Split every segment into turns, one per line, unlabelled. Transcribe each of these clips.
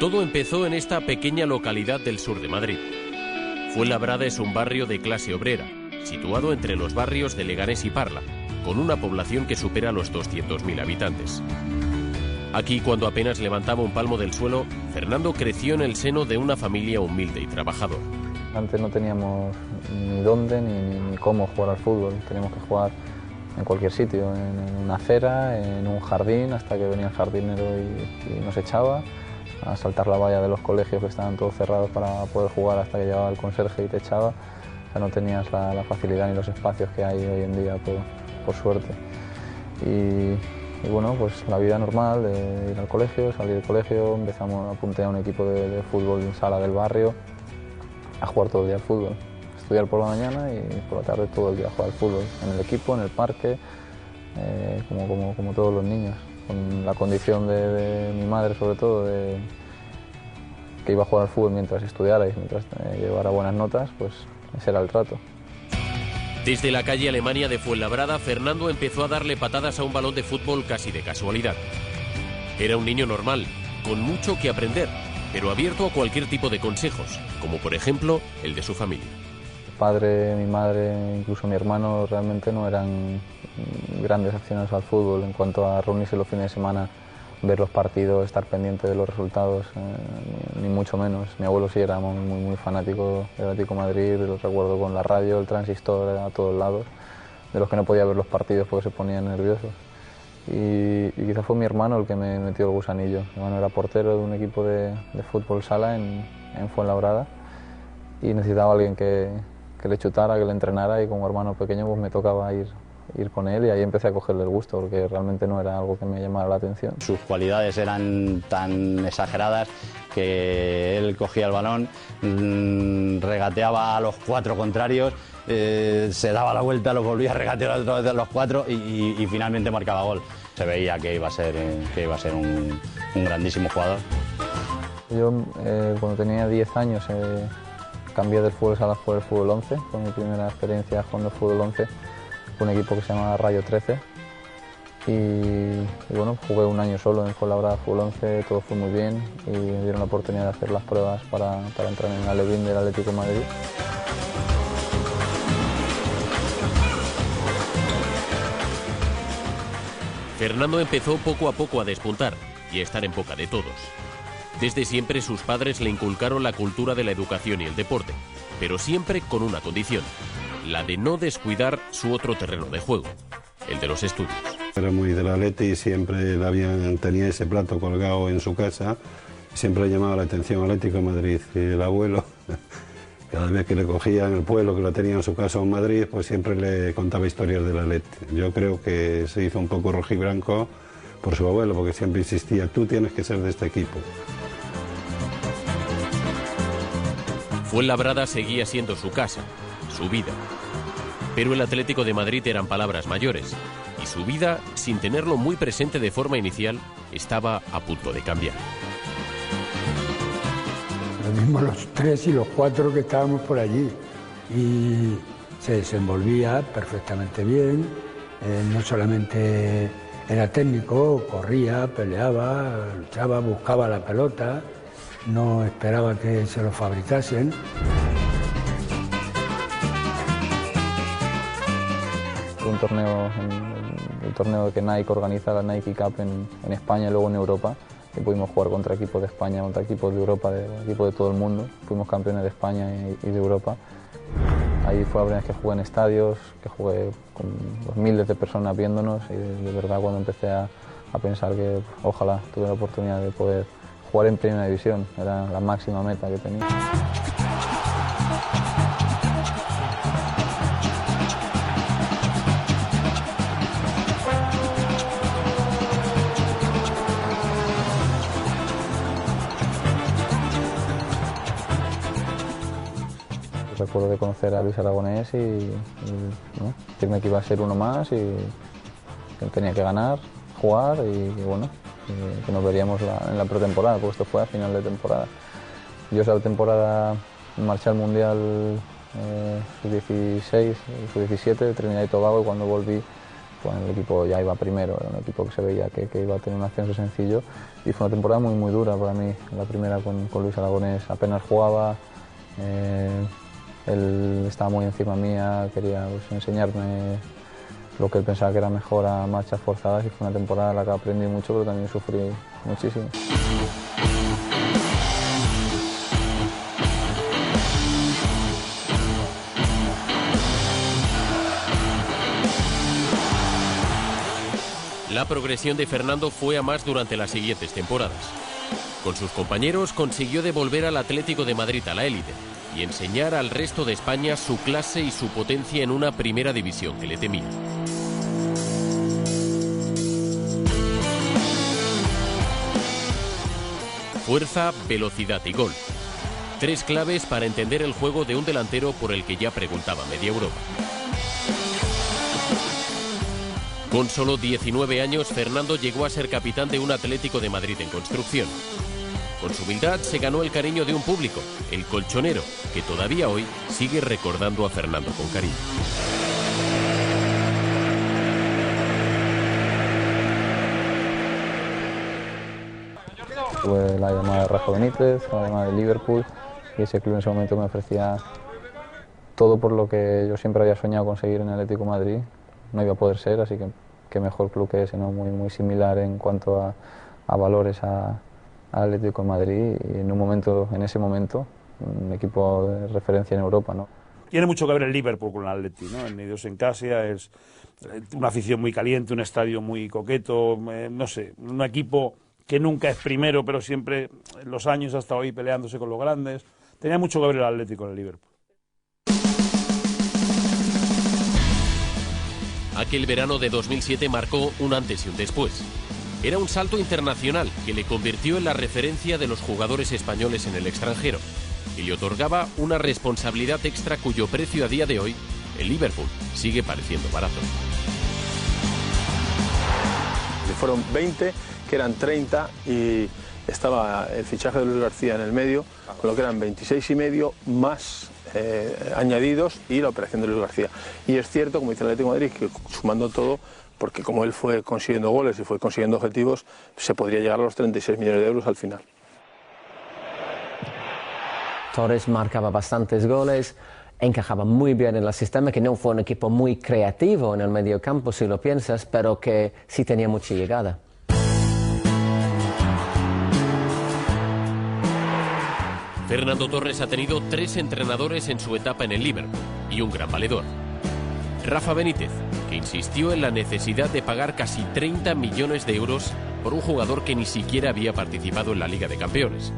Todo empezó en esta pequeña localidad del sur de Madrid. Fuenlabrada es un barrio de clase obrera, situado entre los barrios de Leganés y Parla, con una población que supera los 200.000 habitantes. Aquí, cuando apenas levantaba un palmo del suelo, Fernando creció en el seno de una familia humilde y trabajadora.
Antes no teníamos ni dónde ni cómo jugar al fútbol. Teníamos que jugar en cualquier sitio, en una acera, en un jardín, hasta que venía el jardinero y nos echaba, a saltar la valla de los colegios que estaban todos cerrados para poder jugar hasta que llegaba el conserje y te echaba. O sea, no tenías la facilidad ni los espacios que hay hoy en día, por suerte. Y bueno, pues la vida normal de ir al colegio, salir del colegio, apunté a un equipo de fútbol en sala del barrio, a jugar todo el día al fútbol. Estudiar por la mañana y por la tarde todo el día a jugar al fútbol, en el equipo, en el parque, como todos los niños. Con la condición de mi madre, sobre todo, que iba a jugar al fútbol mientras estudiara y mientras llevara buenas notas, pues ese era el trato.
Desde la calle Alemania de Fuenlabrada, Fernando empezó a darle patadas a un balón de fútbol casi de casualidad. Era un niño normal, con mucho que aprender, pero abierto a cualquier tipo de consejos, como por ejemplo el de su familia.
Mi padre, mi madre, incluso mi hermano realmente no eran grandes aficionados al fútbol. En cuanto a reunirse los fines de semana, ver los partidos, estar pendiente de los resultados, ni mucho menos. Mi abuelo sí era muy fanático del Atlético de Madrid, lo recuerdo con la radio, el transistor a todos lados, de los que no podía ver los partidos porque se ponían nerviosos. Y quizá fue mi hermano el que me metió el gusanillo. Mi hermano era portero de un equipo de fútbol sala en Fuenlabrada y necesitaba a alguien que le chutara, que le entrenara, y como hermano pequeño pues me tocaba ir con él, y ahí empecé a cogerle el gusto porque realmente no era algo que me llamara la atención.
Sus cualidades eran tan exageradas que él cogía el balón, regateaba a los 4 contrarios, se daba la vuelta, los volvía a regatear otra vez a los 4 y finalmente marcaba gol. Se veía que iba a ser un grandísimo jugador.
Yo cuando tenía 10 años cambié del fútbol sala por el fútbol 11, fue mi primera experiencia jugando al fútbol 11, con un equipo que se llamaba Rayo 13. Y bueno, jugué un año solo en Fuenlabrada fútbol 11, todo fue muy bien y me dieron la oportunidad de hacer las pruebas para entrar en el Alevín del Atlético de Madrid.
Fernando empezó poco a poco a despuntar y a estar en boca de todos. Desde siempre sus padres le inculcaron la cultura de la educación y el deporte, pero siempre con una condición: la de no descuidar su otro terreno de juego, el de los estudios.
Era muy del Atleti y siempre tenía ese plato colgado en su casa. Siempre le llamaba la atención Atlético de Madrid. Y el abuelo, cada vez que le cogía en el pueblo, que lo tenía en su casa en Madrid, pues siempre le contaba historias del Atleti. Yo creo que se hizo un poco rojiblanco por su abuelo, porque siempre insistía: tú tienes que ser de este equipo.
Fuenlabrada seguía siendo su casa, su vida. Pero el Atlético de Madrid eran palabras mayores, y su vida, sin tenerlo muy presente de forma inicial, estaba a punto de cambiar.
Lo mismo los 3 y los 4 que estábamos por allí, y se desenvolvía perfectamente bien. No solamente era técnico, corría, peleaba, luchaba, buscaba la pelota, no esperaba que se lo fabricasen.
Un torneo, el torneo que Nike organiza, la Nike Cup en España y luego en Europa, y pudimos jugar contra equipos de España, contra equipos de Europa, equipos de todo el mundo. Fuimos campeones de España y de Europa. Ahí fue la primera vez que jugué en estadios, que jugué con los miles de personas viéndonos, y de verdad cuando empecé a pensar que ojalá tuve la oportunidad de poder jugar en primera división, era la máxima meta que tenía. Recuerdo de conocer a Luis Aragonés y ¿no? decirme que iba a ser uno más y que tenía que ganar, jugar y bueno, que nos veríamos en la pretemporada, porque esto fue a final de temporada. Yo esa temporada marché al Mundial sub-16, sub-17 de Trinidad y Tobago, y cuando volví pues el equipo ya iba primero, era un equipo que se veía que iba a tener un ascenso sencillo y fue una temporada muy dura para mí. La primera con Luis Aragonés apenas jugaba, él estaba muy encima mía, quería pues, enseñarme lo que él pensaba que era mejor a marchas forzadas y fue una temporada en la que aprendí mucho, pero también sufrí muchísimo.
La progresión de Fernando fue a más durante las siguientes temporadas. Con sus compañeros consiguió devolver al Atlético de Madrid a la élite y enseñar al resto de España su clase y su potencia en una primera división que le temía. Fuerza, velocidad y gol. 3 claves para entender el juego de un delantero por el que ya preguntaba media Europa. Con solo 19 años, Fernando llegó a ser capitán de un Atlético de Madrid en construcción. Con su humildad se ganó el cariño de un público, el colchonero, que todavía hoy sigue recordando a Fernando con cariño.
Tuve la llamada de Rafa Benítez, la llamada de Liverpool y ese club en ese momento me ofrecía todo por lo que yo siempre había soñado conseguir en el Atlético de Madrid. No iba a poder ser, así que qué mejor club que ese, ¿no? Muy similar en cuanto a valores al Atlético de Madrid y en ese momento, un equipo de referencia en Europa, ¿no?
Tiene mucho que ver el Liverpool con el Atleti, ¿no? En idiosincrasia es una afición muy caliente, un estadio muy coqueto, no sé, un equipo que nunca es primero, pero siempre en los años hasta hoy peleándose con los grandes. Tenía mucho que ver el Atleti con el Liverpool.
Aquel verano de 2007 marcó un antes y un después. Era un salto internacional que le convirtió en la referencia de los jugadores españoles en el extranjero y le otorgaba una responsabilidad extra cuyo precio a día de hoy, el Liverpool, sigue pareciendo barato.
Fueron 20, que eran 30 y estaba el fichaje de Luis García en el medio, con lo que eran 26,5 más añadidos y la operación de Luis García. Y es cierto, como dice el Atlético de Madrid, que sumando todo, porque como él fue consiguiendo goles y fue consiguiendo objetivos, se podría llegar a los 36 millones de euros al final.
Torres marcaba bastantes goles, encajaba muy bien en el sistema, que no fue un equipo muy creativo en el mediocampo, si lo piensas, pero que sí tenía mucha llegada.
Fernando Torres ha tenido 3 entrenadores en su etapa en el Liverpool y un gran valedor. Rafa Benítez, que insistió en la necesidad de pagar casi 30 millones de euros por un jugador que ni siquiera había participado en la Liga de Campeones,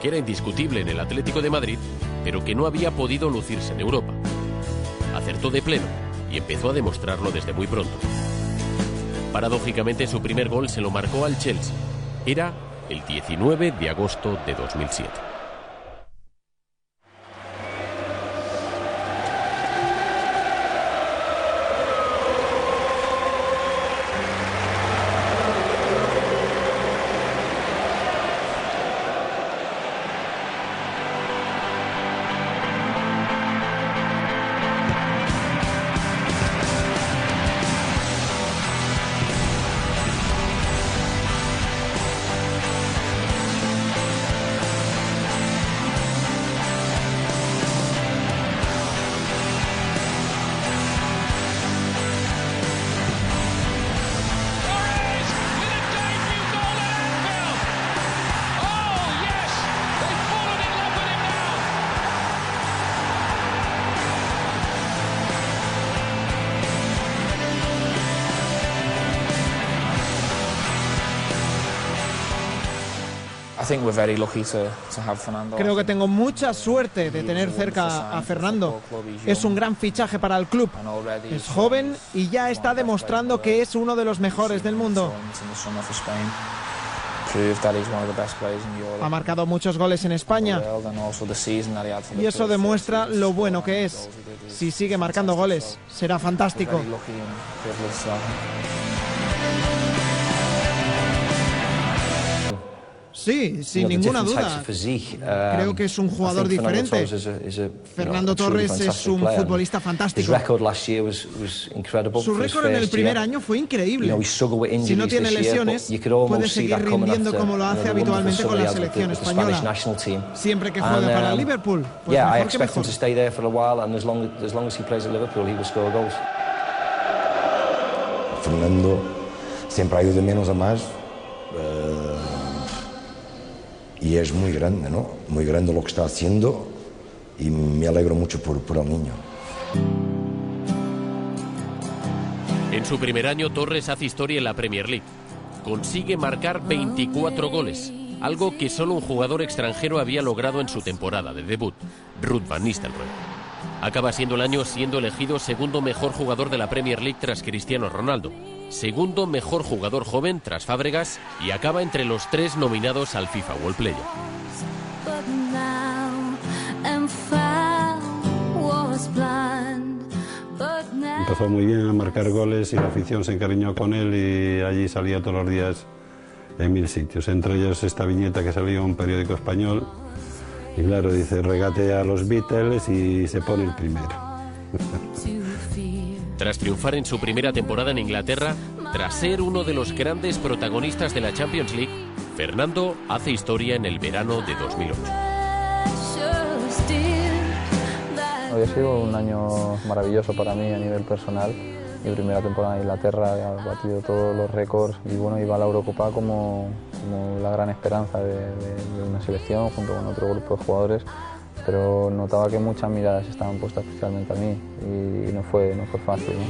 que era indiscutible en el Atlético de Madrid, pero que no había podido lucirse en Europa. Acertó de pleno y empezó a demostrarlo desde muy pronto. Paradójicamente, su primer gol se lo marcó al Chelsea. Era el 19 de agosto de 2007.
Creo que tengo mucha suerte de tener cerca a Fernando. Es un gran fichaje para el club. Es joven y ya está demostrando que es uno de los mejores del mundo. Ha marcado muchos goles en España y eso demuestra lo bueno que es. Si sigue marcando goles, será fantástico. Sí, sin ninguna duda. Creo que es un jugador diferente. Fernando Torres es un futbolista fantástico. Su récord en el primer año fue increíble. Si no tiene lesiones, puede seguir rindiendo como lo hace habitualmente con la selección española. Siempre que juegue para el Liverpool, pues mejor que mejor.
Fernando siempre ha ido de menos a más. Y es muy grande, ¿no? Muy grande lo que está haciendo y me alegro mucho por el niño.
En su primer año, Torres hace historia en la Premier League. Consigue marcar 24 goles, algo que solo un jugador extranjero había logrado en su temporada de debut, Ruud van Nistelrooy. Acaba siendo el año siendo elegido segundo mejor jugador de la Premier League tras Cristiano Ronaldo, segundo mejor jugador joven tras Fábregas y acaba entre los 3 nominados al FIFA World Player.
Empezó muy bien a marcar goles y la afición se encariñó con él y allí salía todos los días en 1000 sitios, entre ellos esta viñeta que salió en un periódico español. Y claro, dice, regate a los Beatles y se pone el primero.
Tras triunfar en su primera temporada en Inglaterra, tras ser uno de los grandes protagonistas de la Champions League, Fernando hace historia en el verano de 2008.
Había sido un año maravilloso para mí a nivel personal. Mi primera temporada en Inglaterra había batido todos los récords y bueno, iba a la Eurocopa como la gran esperanza de una selección junto con otro grupo de jugadores, pero notaba que muchas miradas estaban puestas especialmente a mí y no fue fácil, ¿no?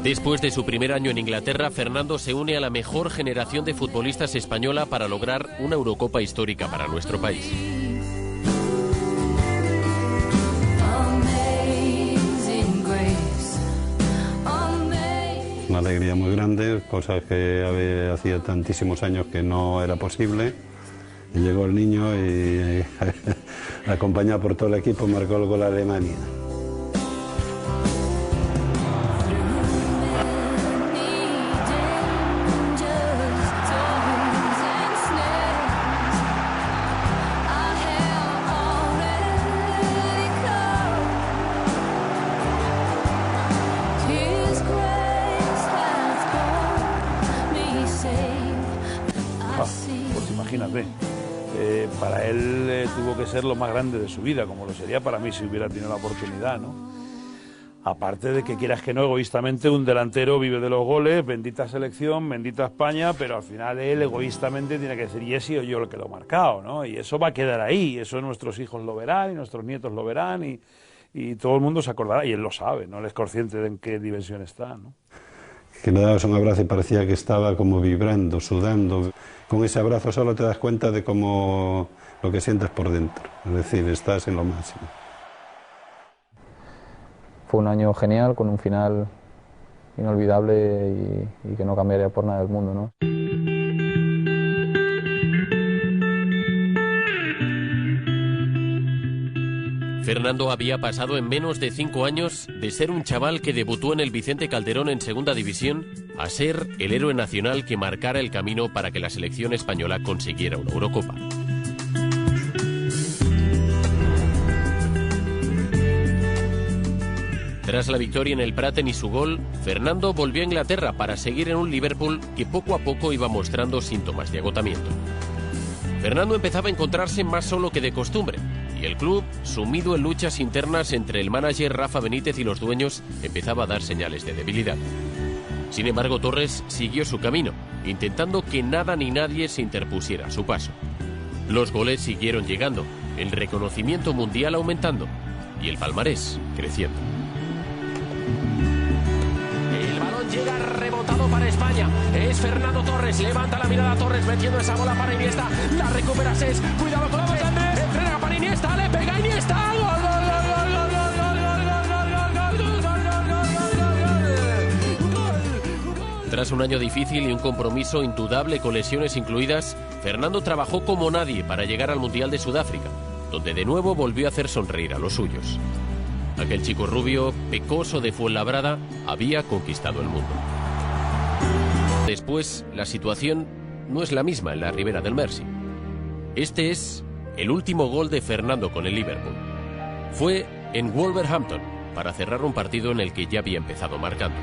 Después de su primer año en Inglaterra, Fernando se une a la mejor generación de futbolistas española para lograr una Eurocopa histórica para nuestro país.
Una alegría muy grande, cosas que hacía tantísimos años que no era posible. Y llegó el niño y acompañado por todo el equipo marcó el gol a Alemania.
Pues imagínate, para él tuvo que ser lo más grande de su vida, como lo sería para mí si hubiera tenido la oportunidad, ¿no? Aparte de que quieras que no, egoístamente un delantero vive de los goles, bendita selección, bendita España, pero al final él egoístamente tiene que decir, y he sido yo el que lo he marcado, ¿no? Y eso va a quedar ahí, eso nuestros hijos lo verán y nuestros nietos lo verán y todo el mundo se acordará, y él lo sabe, ¿no? Él es consciente de en qué dimensión está, ¿no?
Que le dabas un abrazo y parecía que estaba como vibrando, sudando. Con ese abrazo solo te das cuenta de cómo lo que sientes por dentro, es decir, estás en lo máximo.
Fue un año genial, con un final inolvidable y que no cambiaría por nada del mundo, ¿no?
Fernando había pasado en menos de 5 años de ser un chaval que debutó en el Vicente Calderón en Segunda División a ser el héroe nacional que marcara el camino para que la selección española consiguiera una Eurocopa. Tras la victoria en el Praten y su gol, Fernando volvió a Inglaterra para seguir en un Liverpool que poco a poco iba mostrando síntomas de agotamiento. Fernando empezaba a encontrarse más solo que de costumbre, y el club, sumido en luchas internas entre el manager Rafa Benítez y los dueños, empezaba a dar señales de debilidad. Sin embargo, Torres siguió su camino, intentando que nada ni nadie se interpusiera a su paso. Los goles siguieron llegando, el reconocimiento mundial aumentando y el palmarés creciendo. El balón llega rebotado para España. Es Fernando Torres, levanta la mirada Torres metiendo esa bola para Iniesta. La recupera Sés, cuidado con la bola. Entrega para Iniesta, le pega Iniesta. ¡Gol, gol, gol, Tras un año difícil y un compromiso indudable con lesiones incluidas, Fernando trabajó como nadie para llegar al Mundial de Sudáfrica, donde de nuevo volvió a hacer sonreír a los suyos. Aquel chico rubio, pecoso de Fuenlabrada, había conquistado el mundo. Después, la situación no es la misma en la ribera del Mersey. Este es el último gol de Fernando con el Liverpool. Fue en Wolverhampton, para cerrar un partido en el que ya había empezado marcando.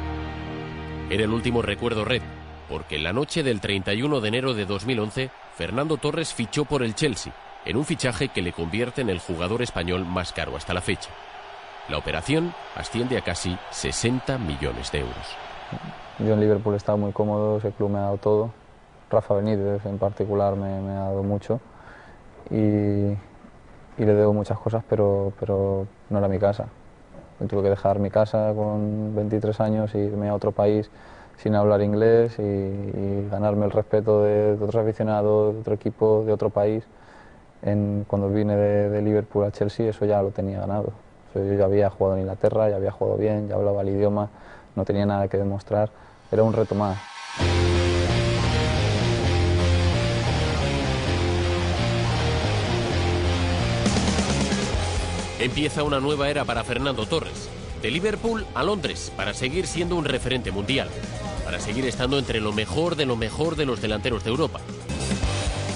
Era el último recuerdo red, porque en la noche del 31 de enero de 2011, Fernando Torres fichó por el Chelsea, en un fichaje que le convierte en el jugador español más caro hasta la fecha. La operación asciende a casi 60 millones de euros.
Yo en Liverpool he estado muy cómodo, ese club me ha dado todo. Rafa Benítez en particular me ha dado mucho y le debo muchas cosas, pero no era mi casa. Tuve que dejar mi casa con 23 años e irme a otro país sin hablar inglés y ganarme el respeto de otros aficionados, de otro equipo, de otro país. Cuando vine de Liverpool a Chelsea, eso ya lo tenía ganado. Yo ya había jugado en Inglaterra, ya había jugado bien, ya hablaba el idioma, no tenía nada que demostrar, era un reto más.
Empieza una nueva era para Fernando Torres. De Liverpool a Londres, para seguir siendo un referente mundial, para seguir estando entre lo mejor de los delanteros de Europa.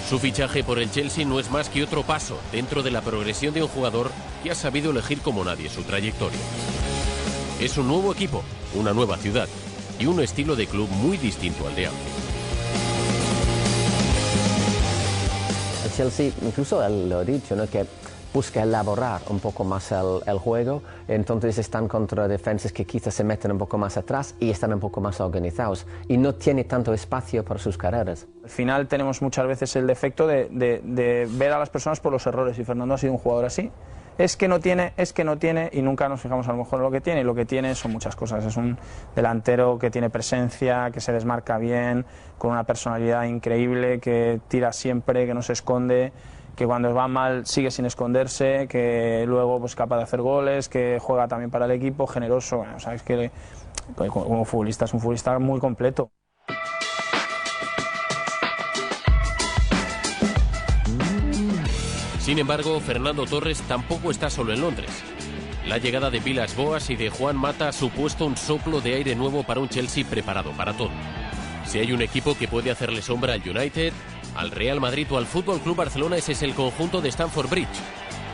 Su fichaje por el Chelsea no es más que otro paso dentro de la progresión de un jugador que ha sabido elegir como nadie su trayectoria. Es un nuevo equipo, una nueva ciudad y un estilo de club muy distinto al de antes.
El Chelsea, incluso él lo ha dicho, ¿no?, que busca elaborar un poco más el juego, entonces están contra defensas que quizás se meten un poco más atrás y están un poco más organizados y no tiene tanto espacio para sus carreras.
Al final tenemos muchas veces el defecto de ver a las personas por los errores y Fernando ha sido un jugador así. Es que no tiene y nunca nos fijamos a lo mejor en lo que tiene, y lo que tiene son muchas cosas. Es un delantero que tiene presencia, que se desmarca bien, con una personalidad increíble, que tira siempre, que no se esconde, que cuando va mal sigue sin esconderse, que luego pues capaz de hacer goles, que juega también para el equipo, generoso. Bueno, sabes que como futbolista es un futbolista muy completo.
Sin embargo, Fernando Torres tampoco está solo en Londres. La llegada de Villas-Boas y de Juan Mata ha supuesto un soplo de aire nuevo para un Chelsea preparado para todo. Si hay un equipo que puede hacerle sombra al United, al Real Madrid o al Fútbol Club Barcelona, ese es el conjunto de Stamford Bridge.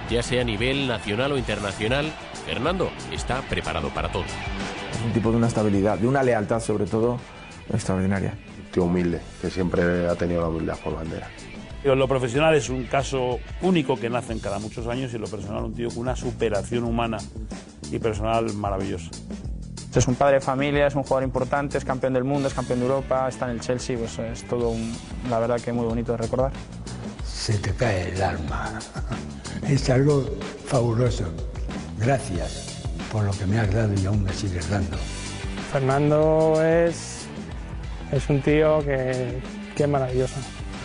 Ya sea a nivel nacional o internacional, Fernando está preparado para todo.
Es un tipo de una estabilidad, de una lealtad sobre todo, extraordinaria.
Un tío humilde, que siempre ha tenido la humildad por bandera.
En lo profesional es un caso único que nace en cada muchos años y en lo personal un tío con una superación humana y personal maravillosa.
Es un padre de familia, es un jugador importante, es campeón del mundo, es campeón de Europa, está en el Chelsea, pues es todo la verdad que muy bonito de recordar.
Se te cae el alma, es algo fabuloso. Gracias por lo que me has dado y aún me sigues dando.
Fernando es un tío que es maravilloso.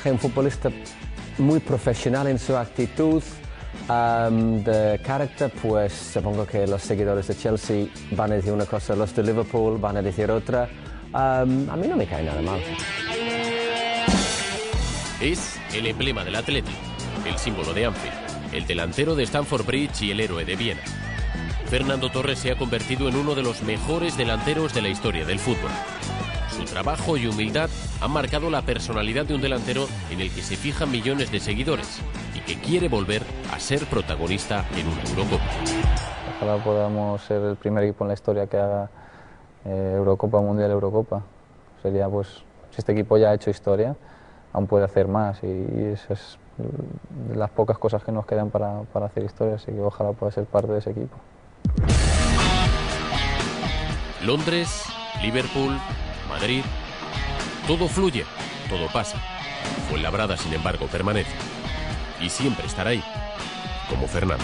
Un futbolista muy profesional en su actitud, de carácter, pues supongo que los seguidores de Chelsea van a decir una cosa, los de Liverpool van a decir otra. A mí no me cae nada mal.
Es el emblema del Athletic, el símbolo de Anfield, el delantero de Stamford Bridge y el héroe de Viena. Fernando Torres se ha convertido en uno de los mejores delanteros de la historia del fútbol. Su trabajo y humildad han marcado la personalidad de un delantero en el que se fijan millones de seguidores y que quiere volver a ser protagonista en una Eurocopa.
Ojalá podamos ser el primer equipo en la historia que haga Eurocopa, Mundial, Eurocopa. Sería, pues, si este equipo ya ha hecho historia, aún puede hacer más y eso es de las pocas cosas que nos quedan para hacer historia, así que ojalá pueda ser parte de ese equipo.
Londres, Liverpool, Madrid, todo fluye, todo pasa. Fuenlabrada, sin embargo, permanece. Y siempre estará ahí, como Fernando.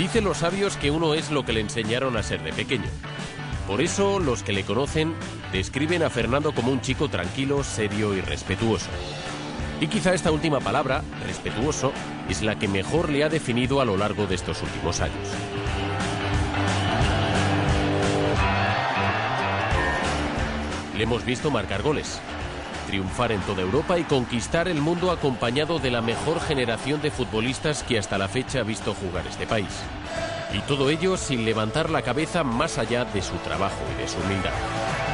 Dicen los sabios que uno es lo que le enseñaron a ser de pequeño. Por eso, los que le conocen describen a Fernando como un chico tranquilo, serio y respetuoso. Y quizá esta última palabra, respetuoso, es la que mejor le ha definido a lo largo de estos últimos años. Le hemos visto marcar goles, triunfar en toda Europa y conquistar el mundo acompañado de la mejor generación de futbolistas que hasta la fecha ha visto jugar este país. Y todo ello sin levantar la cabeza más allá de su trabajo y de su humildad.